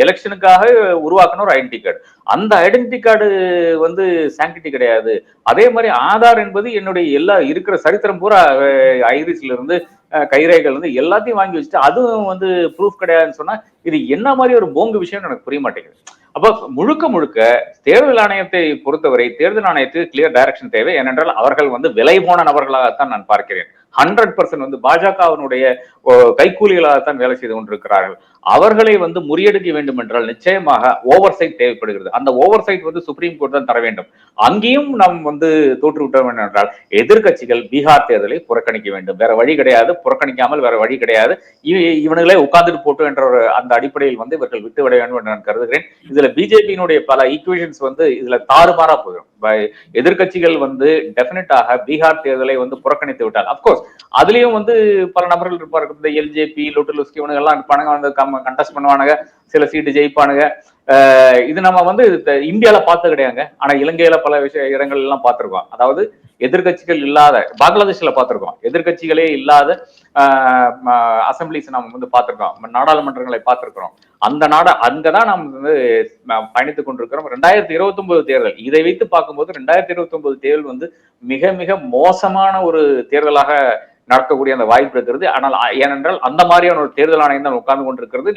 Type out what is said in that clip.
எலெக்ஷனுக்காக உருவாக்கின ஒரு identity card. அந்த ஐடென்டி கார்டு வந்து சாங்கிட்டி கிடையாது. அதே மாதிரி ஆதார் என்பது என்னுடைய எல்லா இருக்கிற சரித்திரம் பூரா ஐரிஸ்ல இருந்து கைரேகைகள் இருந்து எல்லாத்தையும் வாங்கி வச்சுட்டு அதுவும் வந்து ப்ரூஃப் கிடையாதுன்னு சொன்னா இது என்ன மாதிரி ஒரு போங்கு விஷயம் எனக்கு புரிய மாட்டேங்குது. அப்ப முழுக்க முழுக்க தேர்தல் ஆணையத்தை பொறுத்தவரை தேர்தல் ஆணையத்துக்கு கிளியர் டைரக்ஷன் தேவை. ஏனென்றால் அவர்கள் வந்து விலை போன நபர்களாகத்தான் நான் பார்க்கிறேன். 100% வந்து பாஜகவினுடைய கைக்கூலிகளாகத்தான் வேலை செய்து கொண்டிருக்கிறார்கள். அவர்களை வந்து முறியடிக்க வேண்டும் என்றால் நிச்சயமாக ஓவர் சைட் தேவைப்படுகிறது. அந்த ஓவர் சைட் வந்து சுப்ரீம் கோர்ட் தான் தர வேண்டும். அங்கேயும் நாம் வந்து தோற்றுவிட்டோம் என்றால் எதிர்கட்சிகள் பீகார் தேர்தலை புறக்கணிக்க வேண்டும். வேற வழி கிடையாது. புறக்கணிக்காமல் வேற வழி கிடையாது. இவனுங்களே உட்கார்ந்துட்டு போட்டோம் என்ற ஒரு அந்த அடிப்படையில் வந்து இவர்கள் விட்டுவிட வேண்டும் என்று நான் கருதுகிறேன். இதுல பிஜேபியினுடைய பல ஈக்குவேஷன்ஸ் வந்து இதுல தாறுமாறா போயிடும். எதிர்கட்சிகள் வந்து டெபினட்டாக பீகார் தேர்தலை வந்து புறக்கணித்து விட்டால் அப்கோர்ஸ் அதுலயும் வந்து பல நபர்கள் இருப்பாரு. இந்த எல்ஜேபி லோட்டலுஸ்கி இவனுங்க எல்லாம் இருப்பானுங்க, வந்து கண்டெஸ்ட் பண்ணுவானுங்க, சில சீட்டு ஜெயிப்பானுங்க. இது நம்ம வந்து இந்தியால பார்த்தது கிடையாதுங்க. ஆனா இலங்கையில பல இடங்கள் எல்லாம் பார்த்திருக்கோம். அதாவது எதிர்கட்சிகள் இல்லாத பங்களாதேஷ்ல பார்த்திருக்கோம். எதிர்கட்சிகளே இல்லாத அசம்பிளிஸ் நம்ம வந்து பார்த்திருக்கோம், நாடாளுமன்றங்களை பார்த்திருக்கிறோம். அந்த அங்கதான் நாம் வந்து பயணித்துக் கொண்டிருக்கிறோம். 2029 தேர்தல் இதை வைத்து பார்க்கும்போது 2029 தேர்தல் வந்து மிக மிக மோசமான ஒரு தேர்தலாக நடக்கக்கூடிய அந்த வாய்ப்பு இருக்கிறது. ஆனால் ஏனென்றால் அந்த மாதிரியான ஒரு தேர்தல் ஆணையம் தான் உட்கார்ந்து கொண்டிருக்கிறது.